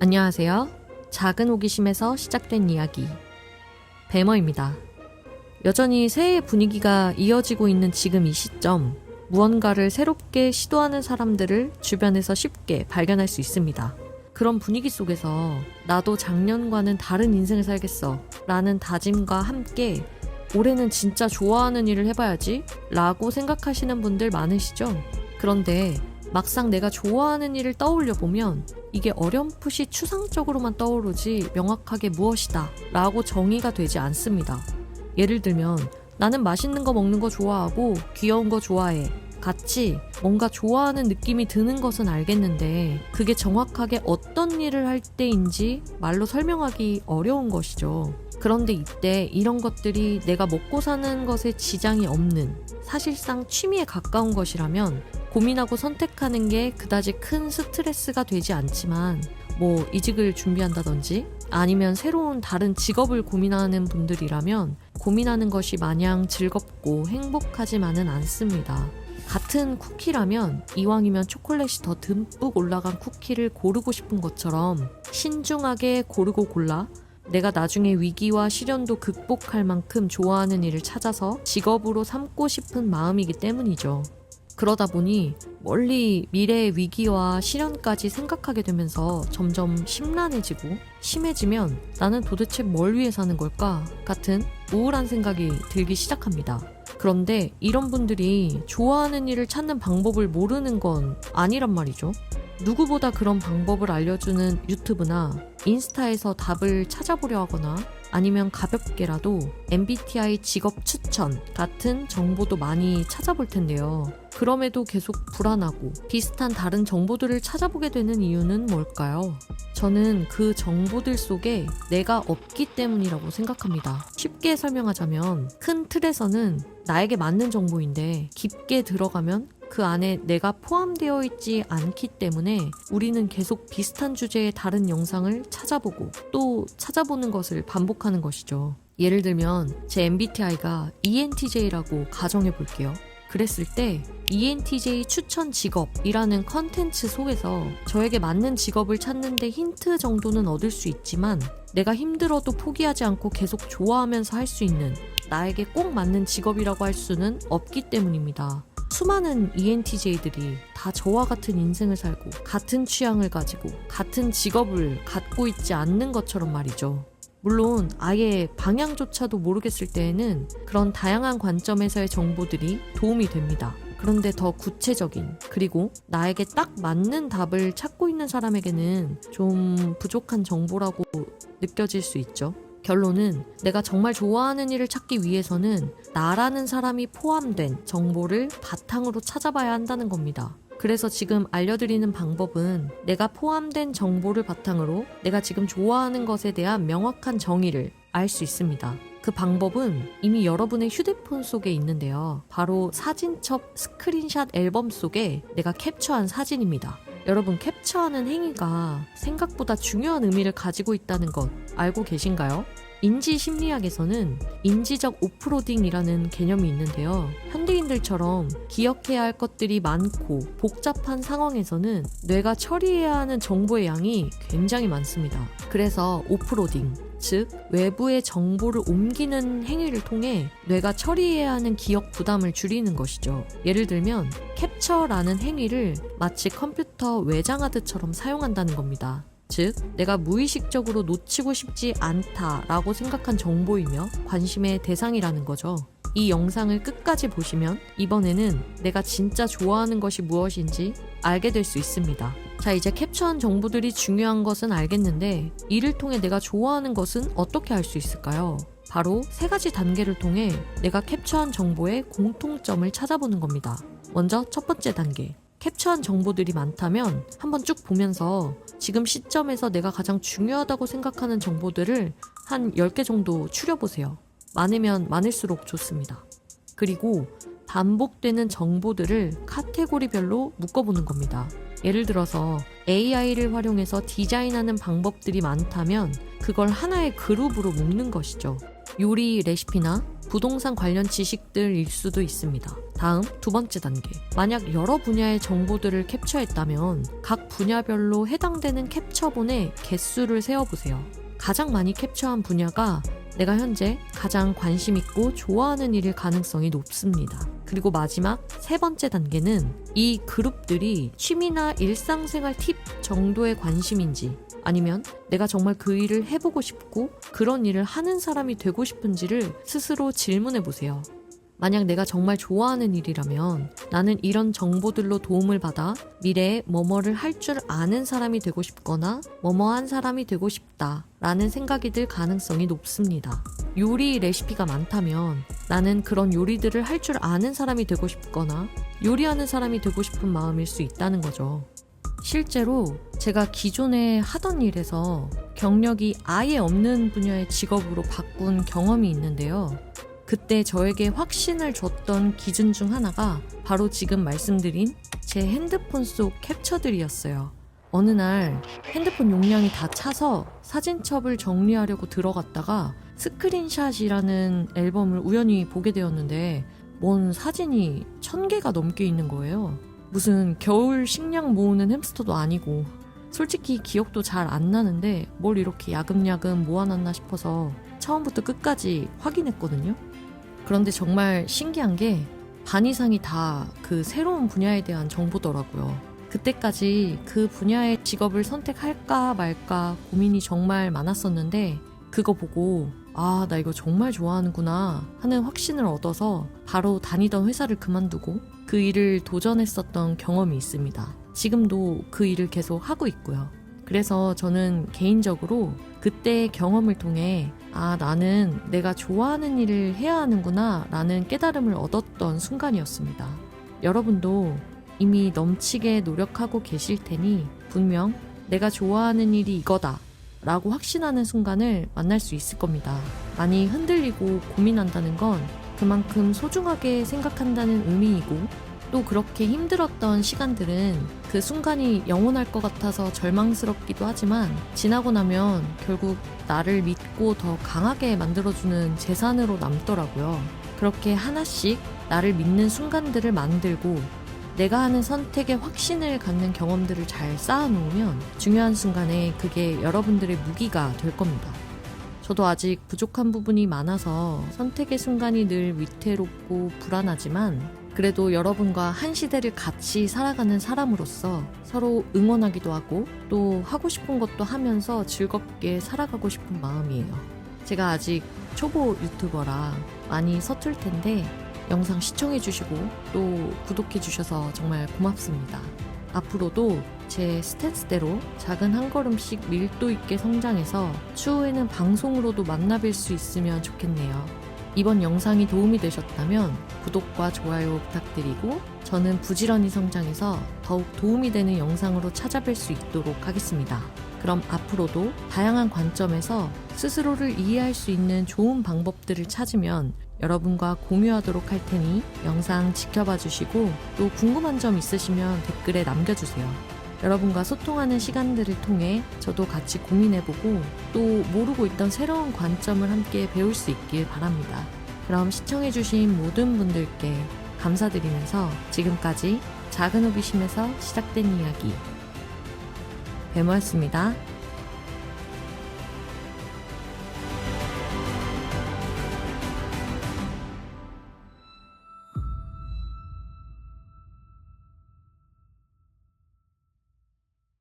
안녕하세요. 작은 호기심에서 시작된 이야기 배머입니다. 여전히 새해의 분위기가 이어지고 있는 지금 이 시점, 무언가를 새롭게 시도하는 사람들을 주변에서 쉽게 발견할 수 있습니다. 그런 분위기 속에서 나도 작년과는 다른 인생을 살겠어 라는 다짐과 함께 올해는 진짜 좋아하는 일을 해봐야지 라고 생각하시는 분들 많으시죠? 그런데 막상 내가 좋아하는 일을 떠올려 보면 이게 어렴풋이 추상적으로만 떠오르지 명확하게 무엇이다 라고 정의가 되지 않습니다. 예를 들면 나는 맛있는 거 먹는 거 좋아하고 귀여운 거 좋아해. 같이 뭔가 좋아하는 느낌이 드는 것은 알겠는데 그게 정확하게 어떤 일을 할 때인지 말로 설명하기 어려운 것이죠. 그런데 이때 이런 것들이 내가 먹고 사는 것에 지장이 없는 사실상 취미에 가까운 것이라면 고민하고 선택하는 게 그다지 큰 스트레스가 되지 않지만 이직을 준비한다든지 아니면 새로운 다른 직업을 고민하는 분들이라면 고민하는 것이 마냥 즐겁고 행복하지만은 않습니다. 같은 쿠키라면 이왕이면 초콜릿이 더 듬뿍 올라간 쿠키를 고르고 싶은 것처럼 신중하게 고르고 골라 내가 나중에 위기와 시련도 극복할 만큼 좋아하는 일을 찾아서 직업으로 삼고 싶은 마음이기 때문이죠. 그러다 보니 멀리 미래의 위기와 시련까지 생각하게 되면서 점점 심란해지고 심해지면 나는 도대체 뭘 위해 사는 걸까? 같은 우울한 생각이 들기 시작합니다. 그런데 이런 분들이 좋아하는 일을 찾는 방법을 모르는 건 아니란 말이죠. 누구보다 그런 방법을 알려주는 유튜브나 인스타에서 답을 찾아보려 하거나 아니면 가볍게라도 MBTI 직업 추천 같은 정보도 많이 찾아볼 텐데요. 그럼에도 계속 불안하고 비슷한 다른 정보들을 찾아보게 되는 이유는 뭘까요? 저는 그 정보들 속에 내가 없기 때문이라고 생각합니다. 쉽게 설명하자면 큰 틀에서는 나에게 맞는 정보인데 깊게 들어가면 그 안에 내가 포함되어 있지 않기 때문에 우리는 계속 비슷한 주제의 다른 영상을 찾아보고 또 찾아보는 것을 반복하는 것이죠. 예를 들면 제 MBTI가 ENTJ라고 가정해 볼게요. 그랬을 때 ENTJ 추천 직업이라는 컨텐츠 속에서 저에게 맞는 직업을 찾는데 힌트 정도는 얻을 수 있지만 내가 힘들어도 포기하지 않고 계속 좋아하면서 할 수 있는 나에게 꼭 맞는 직업이라고 할 수는 없기 때문입니다. 수많은 ENTJ들이 다 저와 같은 인생을 살고 같은 취향을 가지고 같은 직업을 갖고 있지 않는 것처럼 말이죠. 물론 아예 방향조차도 모르겠을 때에는 그런 다양한 관점에서의 정보들이 도움이 됩니다. 그런데 더 구체적인 그리고 나에게 딱 맞는 답을 찾고 있는 사람에게는 좀 부족한 정보라고 느껴질 수 있죠. 결론은 내가 정말 좋아하는 일을 찾기 위해서는 나라는 사람이 포함된 정보를 바탕으로 찾아봐야 한다는 겁니다. 그래서 지금 알려드리는 방법은 내가 포함된 정보를 바탕으로 내가 지금 좋아하는 것에 대한 명확한 정의를 알 수 있습니다. 그 방법은 이미 여러분의 휴대폰 속에 있는데요. 바로 사진첩 스크린샷 앨범 속에 내가 캡처한 사진입니다. 여러분, 캡처하는 행위가 생각보다 중요한 의미를 가지고 있다는 것 알고 계신가요? 인지심리학에서는 인지적 오프로딩이라는 개념이 있는데요. 현대인들처럼 기억해야 할 것들이 많고 복잡한 상황에서는 뇌가 처리해야 하는 정보의 양이 굉장히 많습니다. 그래서 오프로딩, 즉 외부의 정보를 옮기는 행위를 통해 뇌가 처리해야 하는 기억 부담을 줄이는 것이죠. 예를 들면 캡처라는 행위를 마치 컴퓨터 외장하드처럼 사용한다는 겁니다. 즉 내가 무의식적으로 놓치고 싶지 않다라고 생각한 정보이며 관심의 대상이라는 거죠. 이 영상을 끝까지 보시면 이번에는 내가 진짜 좋아하는 것이 무엇인지 알게 될 수 있습니다. 자, 이제 캡처한 정보들이 중요한 것은 알겠는데 이를 통해 내가 좋아하는 것은 어떻게 알 수 있을까요? 바로 3가지 단계를 통해 내가 캡처한 정보의 공통점을 찾아보는 겁니다. 먼저 첫 번째 단계. 캡처한 정보들이 많다면 한번 쭉 보면서 지금 시점에서 내가 가장 중요하다고 생각하는 정보들을 한 10개 정도 추려보세요. 많으면 많을수록 좋습니다. 그리고 반복되는 정보들을 카테고리별로 묶어보는 겁니다. 예를 들어서 AI를 활용해서 디자인하는 방법들이 많다면 그걸 하나의 그룹으로 묶는 것이죠. 요리 레시피나 부동산 관련 지식들일 수도 있습니다. 다음 두 번째 단계. 만약 여러 분야의 정보들을 캡처했다면 각 분야별로 해당되는 캡처본의 개수를 세어보세요. 가장 많이 캡처한 분야가 내가 현재 가장 관심 있고 좋아하는 일일 가능성이 높습니다. 그리고 마지막 세 번째 단계는 이 그룹들이 취미나 일상생활 팁 정도의 관심인지 아니면 내가 정말 그 일을 해보고 싶고 그런 일을 하는 사람이 되고 싶은지를 스스로 질문해 보세요. 만약 내가 정말 좋아하는 일이라면 나는 이런 정보들로 도움을 받아 미래에 뭐뭐를 할 줄 아는 사람이 되고 싶거나 뭐뭐한 사람이 되고 싶다 라는 생각이 들 가능성이 높습니다. 요리 레시피가 많다면 나는 그런 요리들을 할 줄 아는 사람이 되고 싶거나 요리하는 사람이 되고 싶은 마음일 수 있다는 거죠. 실제로 제가 기존에 하던 일에서 경력이 아예 없는 분야의 직업으로 바꾼 경험이 있는데요. 그때 저에게 확신을 줬던 기준 중 하나가 바로 지금 말씀드린 제 핸드폰 속 캡처들이었어요. 어느 날 핸드폰 용량이 다 차서 사진첩을 정리하려고 들어갔다가 스크린샷이라는 앨범을 우연히 보게 되었는데 뭔 사진이 1000개가 넘게 있는 거예요. 무슨 겨울 식량 모으는 햄스터도 아니고 솔직히 기억도 잘 안 나는데 뭘 이렇게 야금야금 모아놨나 싶어서 처음부터 끝까지 확인했거든요. 그런데 정말 신기한 게 반 이상이 다 그 새로운 분야에 대한 정보더라고요. 그때까지 그 분야의 직업을 선택할까 말까 고민이 정말 많았었는데 그거 보고 아, 나 이거 정말 좋아하는구나 하는 확신을 얻어서 바로 다니던 회사를 그만두고 그 일을 도전했었던 경험이 있습니다. 지금도 그 일을 계속 하고 있고요. 그래서 저는 개인적으로 그때의 경험을 통해 아, 나는 내가 좋아하는 일을 해야 하는구나 라는 깨달음을 얻었던 순간이었습니다. 여러분도 이미 넘치게 노력하고 계실 테니 분명 내가 좋아하는 일이 이거다 라고 확신하는 순간을 만날 수 있을 겁니다. 많이 흔들리고 고민한다는 건 그만큼 소중하게 생각한다는 의미이고 또 그렇게 힘들었던 시간들은 그 순간이 영원할 것 같아서 절망스럽기도 하지만 지나고 나면 결국 나를 믿고 더 강하게 만들어주는 재산으로 남더라고요. 그렇게 하나씩 나를 믿는 순간들을 만들고 내가 하는 선택에 확신을 갖는 경험들을 잘 쌓아놓으면 중요한 순간에 그게 여러분들의 무기가 될 겁니다. 저도 아직 부족한 부분이 많아서 선택의 순간이 늘 위태롭고 불안하지만 그래도 여러분과 한 시대를 같이 살아가는 사람으로서 서로 응원하기도 하고 또 하고 싶은 것도 하면서 즐겁게 살아가고 싶은 마음이에요. 제가 아직 초보 유튜버라 많이 서툴 텐데 영상 시청해주시고 또 구독해주셔서 정말 고맙습니다. 앞으로도 제 스탠스대로 작은 한 걸음씩 밀도 있게 성장해서 추후에는 방송으로도 만나뵐 수 있으면 좋겠네요. 이번 영상이 도움이 되셨다면 구독과 좋아요 부탁드리고 저는 부지런히 성장해서 더욱 도움이 되는 영상으로 찾아뵐 수 있도록 하겠습니다. 그럼 앞으로도 다양한 관점에서 스스로를 이해할 수 있는 좋은 방법들을 찾으면 여러분과 공유하도록 할 테니 영상 지켜봐 주시고 또 궁금한 점 있으시면 댓글에 남겨주세요. 여러분과 소통하는 시간들을 통해 저도 같이 고민해보고 또 모르고 있던 새로운 관점을 함께 배울 수 있길 바랍니다. 그럼 시청해주신 모든 분들께 감사드리면서 지금까지 작은 호기심에서 시작된 이야기 배모였습니다.